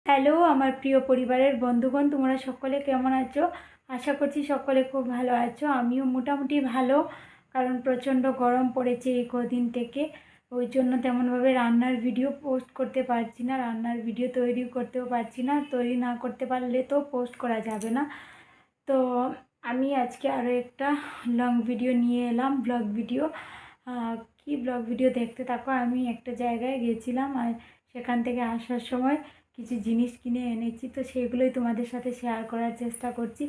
Hello আমার প্রিয় পরিবারের বন্ধুগণ, তোমরা সকলে কেমন আছো? আশা করছি সকলে খুব ভালো আছো। আমিও মোটামুটি ভালো, কারণ প্রচণ্ড গরম পড়েছে এই কদিন থেকে। ওই জন্য তেমনভাবে রান্নার ভিডিও পোস্ট করতে পারছি না, রান্নার ভিডিও তৈরি করতেও পারছি না। তৈরি না করতে পারলে তো পোস্ট করা যাবে না। তো আমি আজকে আরও একটা লং ভিডিও নিয়ে এলাম, ব্লগ ভিডিও। কি ব্লগ ভিডিও দেখতে থাকো। আমি একটা জায়গায় গেছিলাম, আর সেখান থেকে আসার সময় কিছু জিনিস কিনে এনেছি, তো সেগুলোই তোমাদের সাথে শেয়ার করার চেষ্টা করছি।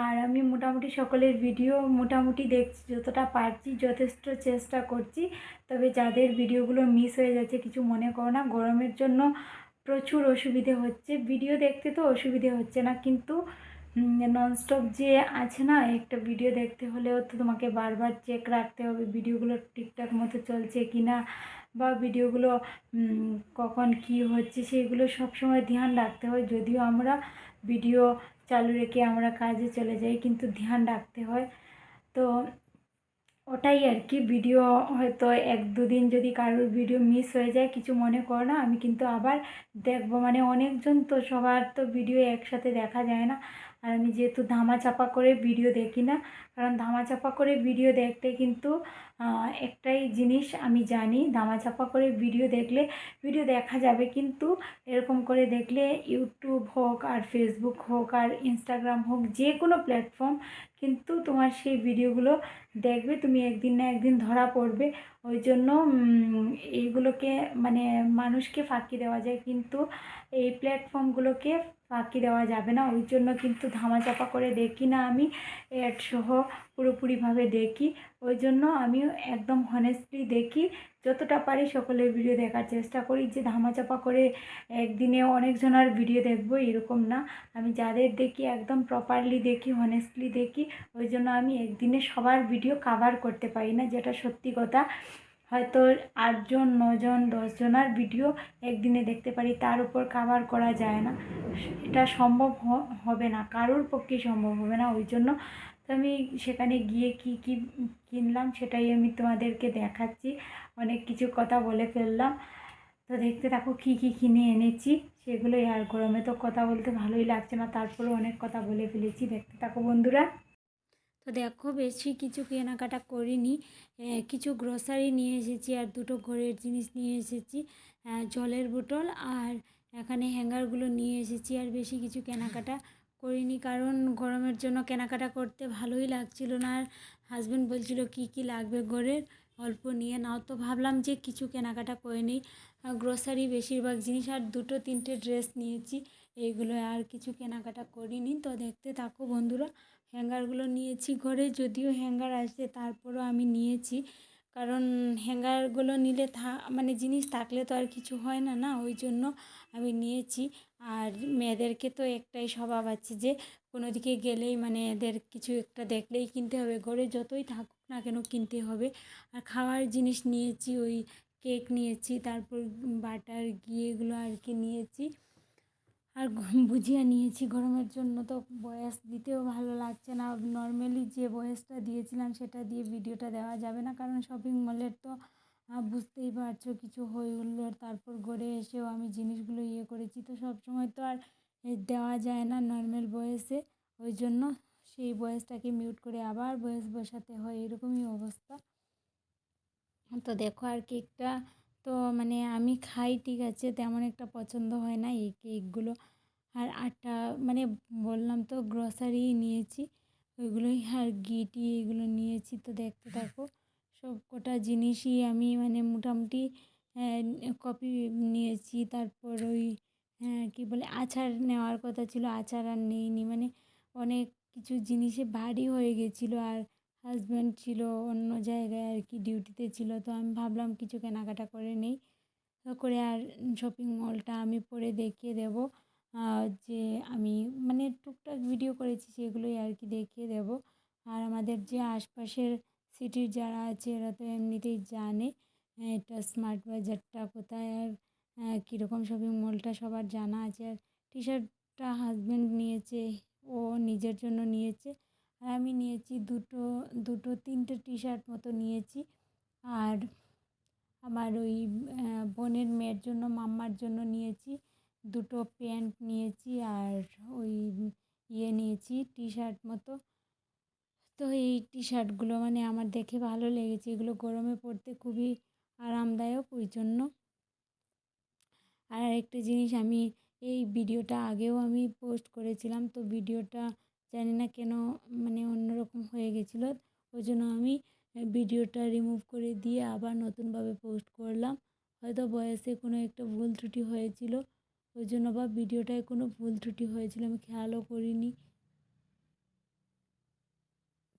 আর আমি মোটামুটি সকলের ভিডিও মোটামুটি দেখছি, যতটা পারছি যথেষ্ট চেষ্টা করছি। তবে যাদের ভিডিওগুলো মিস হয়ে যাচ্ছে কিছু মনে করো না, গরমের জন্য প্রচুর অসুবিধে হচ্ছে। ভিডিও দেখতে তো অসুবিধে হচ্ছে না, কিন্তু ননস্টপ যে আছে না, একটা ভিডিও দেখতে হলেও তো তোমাকে বারবার চেক রাখতে হবে ভিডিওগুলো ঠিকঠাক মতো চলছে কি না, বা ভিডিওগুলো কখন কি হচ্ছে সেগুলো সবসময় ধ্যান রাখতে হয়। যদিও আমরা ভিডিও চালু রেখে আমরা কাজে চলে যাই, কিন্তু ধ্যান রাখতে হয়। তো ওটাই আর কি। ভিডিও হয়তো 1-2 দিন যদি কারোর ভিডিও মিস হয়ে যায় কিছু মনে করো না, আমি কিন্তু আবার দেখবো। মানে অনেকজন তো, সবার তো ভিডিও একসাথে দেখা যায় না। আর আমি যেহেতু ধামাচাপা করে ভিডিও দেখি না, কারণ ধামাচাপা করে ভিডিও দেখতে কিন্তু একটাই জিনিস আমি জানি, ধামাচাপা করে ভিডিও দেখলে ভিডিও দেখা যাবে, কিন্তু এরকম করে দেখলে ইউটিউব হোক আর ফেসবুক হোক আর ইনস্টাগ্রাম হোক, যে কোনো প্ল্যাটফর্ম, কিন্তু তোমার সেই ভিডিওগুলো দেখবে তুমি একদিন না একদিন ধরা পড়বে। ওই জন্য এইগুলোকে মানে মানুষকে ফাঁকি দেওয়া যায়, কিন্তু এই প্ল্যাটফর্মগুলোকে ফাঁকি দেওয়া যাবে না। ওই জন্য কিন্তু ধামাচাপা করে দেখি না, আমি অ্যাড সহ পুরোপুরিভাবে দেখি। ওই জন্য আমিও একদম হনেস্টলি দেখি, যতটা পারি সকলের ভিডিও দেখার চেষ্টা করি। যে ধামাচাপা করে একদিনে অনেকজনের ভিডিও দেখবো এরকম না, আমি যাদের দেখি একদম প্রপারলি দেখি, হনেস্টলি দেখি। ওই জন্য আমি একদিনে সবার ভিডিও কাভার করতে পারি না, যেটা সত্যি কথা। হয়তো 8জন 9জন 10জনের ভিডিও একদিনে দেখতে পারি, তার উপর কাভার করা যায় না। এটা সম্ভব হবে না, কারোর পক্ষেই সম্ভব হবে না। ওই জন্য তো আমি সেখানে গিয়ে কি কি কিনলাম সেটাই আমি তোমাদেরকে দেখাচ্ছি। অনেক কিছু কথা বলে ফেললাম, তো দেখতে থাকো কি কি কিনে এনেছি সেগুলোই। আর গরমে তো কথা বলতে ভালোই লাগছে না, তারপরেও অনেক কথা বলে ফেলেছি। দেখতে থাকো বন্ধুরা। তো দেখো, বেশি কিছু কেনাকাটা করিনি, কিছু গ্রসারি নিয়ে এসেছি আর দুটো ঘরের জিনিস নিয়ে এসেছি, জলের বোতল আর এখানে হ্যাঙ্গারগুলো নিয়ে এসেছি। আর বেশি কিছু কেনাকাটা করিনি, কারণ গরমের জন্য কেনাকাটা করতে ভালোই লাগছিল না। আর হাজব্যান্ড বলছিল কি কি লাগবে ঘরের, অল্প নিয়ে নাও। তো ভাবলাম যে কিছু কেনাকাটা করে নিই, গ্রসারি বেশিরভাগ জিনিস আর 2-3টে ড্রেস নিয়েছি, এইগুলো। আর কিছু কেনাকাটা করিনি। তো দেখতে থাকো বন্ধুরা। হ্যাঙ্গারগুলো নিয়েছি ঘরে, যদিও হ্যাঙ্গার আসছে তারপরও আমি নিয়েছি, কারণ হ্যাঙ্গারগুলো নিলে মানে জিনিস থাকলে তো আর কিছু হয় না, না, ওই জন্য আমি নিয়েছি। আর মেয়েদেরকে তো একটাই স্বভাব আছে যে কোনো দিকে গেলেই মানে এদের কিছু একটা দেখলেই কিনতে হবে, ঘরে যতই থাকুক না কেন কিনতে হবে। আর খাওয়ার জিনিস নিয়েছি, ওই কেক নিয়েছি, তারপর বাটার ঘি এগুলো আর কি নিয়েছি। আর ভুজিয়া নিয়েছি গরমের জন্য। তো ভয়েস দিতেও ভালো লাগছে না, নর্মালি যে ভয়েসটা দিয়েছিলাম সেটা দিয়ে ভিডিওটা দেওয়া যাবে না, কারণ শপিং মলের তো বুঝতেই পারছো কিছু হই হুল্লোড়, তারপর ঘরে এসেও আমি জিনিসগুলো করেছি, তো সব সময় তো আর দেওয়া যায় না নর্মাল ভয়েসে। ওই জন্য সেই ভয়েসটাকে মিউট করে আবার ভয়েস বসাতে হয়, এরকমই অবস্থা। তো দেখো, আর কেকটা তো মানে আমি খাই ঠিক আছে, তেমন একটা পছন্দ হয় না এই কেকগুলো। আর আটা মানে বললাম তো গ্রসারি নিয়েছি ওইগুলোই, আর ঘি টি এগুলো নিয়েছি। তো দেখতে থাকো, সব কটা জিনিসই আমি মানে মোটামুটি কপি নিয়েছি। তারপর ওই কী বলে আচার নেওয়ার কথা ছিল, আচার আর নেইনি, মানে অনেক কিছু জিনিসে ভারী হয়ে গেছিলো। আর হাজব্যান্ড ছিল অন্য জায়গায় আর কি, ডিউটিতে ছিল, তো আমি ভাবলাম কিছু কেনাকাটা করে নেই। করে আর শপিং মলটা আমি পরে দেখিয়ে দেবো, যে আমি মানে টুকটাক ভিডিও করেছি সেগুলোই আর কি দেখিয়ে দেবো। আর আমাদের যে আশপাশের সিটির যারা আছে এরা তো এমনিতেই জানে এটা স্মার্ট বাজারটা কোথায়, আর কীরকম শপিং মলটা সবার জানা আছে। আর টি শার্টটা হাজব্যান্ড নিয়েছে, ও নিজের জন্য নিয়েছে, আর আমি নিয়েছি দুটো 3টে টি শার্ট মতো নিয়েছি। আর আমার ওই বোনের মেয়ের জন্য, মাম্মার জন্য নিয়েছি দুটো প্যান্ট নিয়েছি আর ওই নিয়েছি টি শার্ট মতো। তো এই টি শার্টগুলো মানে আমার দেখে ভালো লেগেছে, এগুলো গরমে পরতে খুবই আরামদায়ক ওই জন্য। আর আরেকটা জিনিস, আমি এই ভিডিওটা আগেও আমি পোস্ট করেছিলাম, তো ভিডিওটা জানি না কেন মানে অন্যরকম হয়ে গেছিলো, ওই জন্য আমি ভিডিওটা রিমুভ করে দিয়ে আবার নতুনভাবে পোস্ট করলাম। হয়তো ভয়েসে কোনো একটা ভুল ত্রুটি হয়েছিল, ওই জন্য বা ভিডিওটায় কোনো ভুল ত্রুটি হয়েছিল, আমি খেয়ালও করিনি।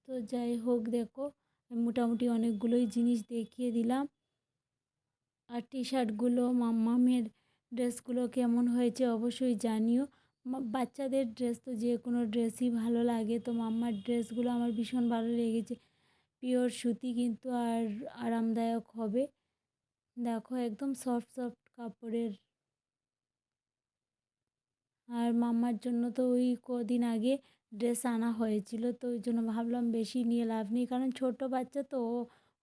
তো যাই হোক, দেখো মোটামুটি অনেকগুলোই জিনিস দেখিয়ে দিলাম। আর টি শার্টগুলো মাম্মামের ড্রেসগুলো কেমন হয়েছে অবশ্যই জানিও। বাচ্চাদের ড্রেস তো যে কোনো ড্রেসই ভালো লাগে, তো মাম্মার ড্রেসগুলো আমার ভীষণ ভালো লেগেছে। পিওর সুতি কিন্তু আর আরামদায়ক হবে। দেখো একদম সফট সফট কাপড়ের। আর মাম্মার জন্য তো ওই কদিন আগে ড্রেস আনা হয়েছিল, তো ওই জন্য ভাবলাম বেশি নিয়ে লাভ নেই, কারণ ছোট বাচ্চা তো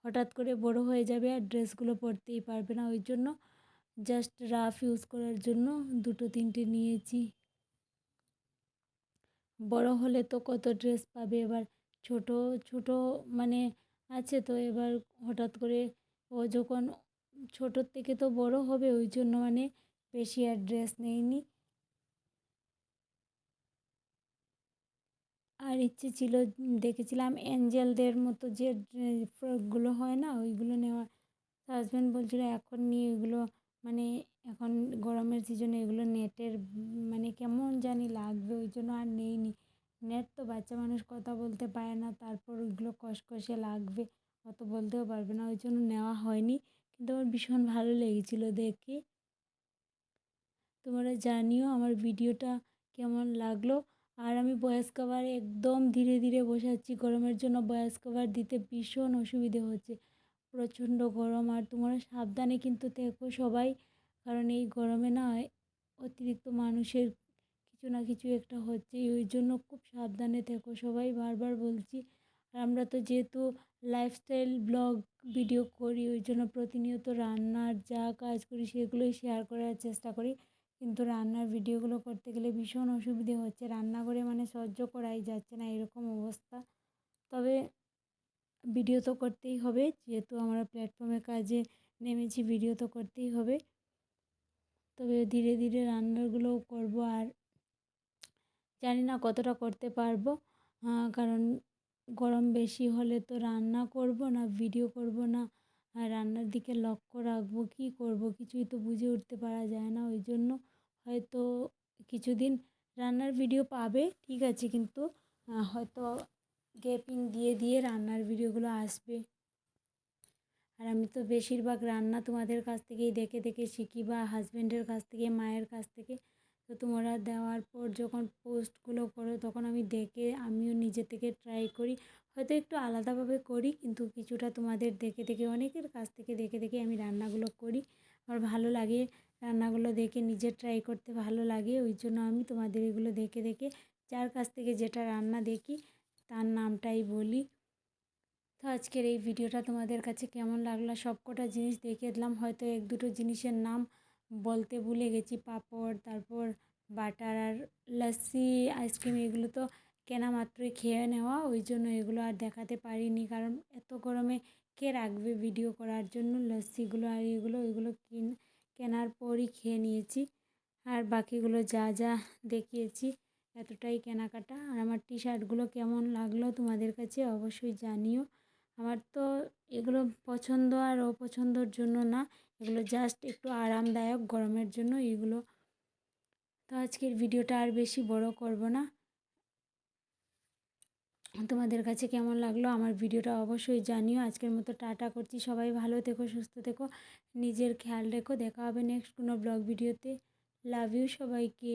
হঠাৎ করে বড় হয়ে যাবে আর ড্রেসগুলো পরতেই পারবে না, ওই জন্য জাস্ট রাফ ইউজ করার জন্য দুটো তিনটে নিয়েছি। বড় হলে তো কত ড্রেস পাবে, এবার ছোট ছোট মানে আছে, তো এবার হঠাৎ করে ও যখন ছোটোর থেকে তো বড় হবে, ওই জন্য মানে বেশি আর ড্রেস নেইনি। আর ইচ্ছে ছিল, দেখেছিলাম অ্যাঞ্জেলদের মতো যে ফ্রকগুলো হয় না, ওইগুলো নেওয়ার। হাজব্যান্ড বলছিল এখন নিয়ে ওইগুলো মানে এখন গরমের সিজনে এগুলো নেটের মানে কেমন জানি লাগবে, ওই জন্য আর নেইনি। নেট তো বাচ্চা মানুষ কথা বলতে পারে না, তারপর ওইগুলো কষকষে লাগবে, অত বলতেও পারবে না, ওই জন্য নেওয়া হয়নি। কিন্তু আমার ভীষণ ভালো লেগেছিলো দেখে। তোমরা জানিও আমার ভিডিওটা কেমন লাগলো। আর আমি ভয়েস কভার একদম ধীরে ধীরে বসাচ্ছি, গরমের জন্য ভয়েস কভার দিতে ভীষণ অসুবিধে হচ্ছে, প্রচণ্ড গরম। আর তোমরা সাবধানে কিন্তু থেকো সবাই, কারণ এই গরমে না অতিরিক্ত মানুষের কিছু না কিছু একটা হচ্ছে, ওই জন্য খুব সাবধানে থেকো সবাই, বারবার বলছি। আর আমরা তো যেহেতু লাইফস্টাইল ব্লগ ভিডিও করি, ওই জন্য প্রতিনিয়ত রান্নার যা কাজ করি সেগুলোই শেয়ার করার চেষ্টা করি, কিন্তু রান্নার ভিডিওগুলো করতে গেলে ভীষণ অসুবিধে হচ্ছে, রান্নাঘরে মানে সহ্য করাই যাচ্ছে না এরকম অবস্থা। তবে ভিডিও তো করতেই হবে, যেহেতু আমরা প্ল্যাটফর্মে কাজে নেমেছি, ভিডিও তো করতেই হবে। তবে ধীরে ধীরে রান্নাগুলোও করব, আর জানি না কতটা করতে পারবো, কারণ গরম বেশি হলে তো রান্না করব না, ভিডিও করব না, আর রান্নার দিকে লক্ষ্য রাখবো, কী করব কিছুই তো বুঝে উঠতে পারা যায় না, ওই জন্য হয়তো কিছুদিন রান্নার ভিডিও পাবে ঠিক আছে, কিন্তু হয়তো গ্যাপিং দিয়ে দিয়ে রান্নার ভিডিওগুলো আসবে। আর আমি তো বেশিরভাগ রান্না তোমাদের কাছ থেকেই দেখে দেখে শিখি, বা হাজব্যান্ডের কাছ থেকে, মায়ের কাছ থেকে। তো তোমরা দেওয়ার পর যখন পোস্টগুলো করো তখন আমি দেখে আমিও নিজে থেকে ট্রাই করি, হয়তো একটু আলাদাভাবে করি, কিন্তু কিছুটা তোমাদের দেখে দেখে, অনেকের কাছ থেকে দেখে দেখে আমি রান্নাগুলো করি। আমার ভালো লাগে রান্নাগুলো দেখে, নিজে ট্রাই করতে ভালো লাগে, ওই জন্য আমি তোমাদের এগুলো দেখে দেখে যার কাছ থেকে যেটা রান্না দেখি তার নামটাই বলি। তো আজকের এই ভিডিওটা তোমাদের কাছে কেমন লাগলো, সবকটা জিনিস দেখিয়ে দিলাম, হয়তো এক দুটো জিনিসের নাম বলতে ভুলে গেছি, পাঁপড়, তারপর বাটার আর লস্যি, আইসক্রিম, এগুলো তো কেনা মাত্রই খেয়ে নেওয়া, ওই জন্য এগুলো আর দেখাতে পারিনি, কারণ এত গরমে কে রাখবে ভিডিও করার জন্য। লস্যিগুলো আর এগুলো ওইগুলো কেনার পরই খেয়ে নিয়েছি, আর বাকিগুলো যা যা দেখিয়েছি এতটাই কেনাকাটা। আর আমার টি শার্টগুলো কেমন লাগলো তোমাদের কাছে অবশ্যই জানিও। আমার তো এগুলো পছন্দ আর অপছন্দর জন্য না, এগুলো জাস্ট একটু আরামদায়ক গরমের জন্য এগুলো। তো আজকের ভিডিওটা আর বেশি বড় করব না। তোমাদের কাছে কেমন লাগলো আমার ভিডিওটা অবশ্যই জানিও। আজকের মতো টাটা করছি, সবাই ভালো থেকো, সুস্থ থেকো, নিজের খেয়াল রেখো। দেখা হবে নেক্সট কোনো ব্লগ ভিডিওতে। লাভ ইউ সবাইকে।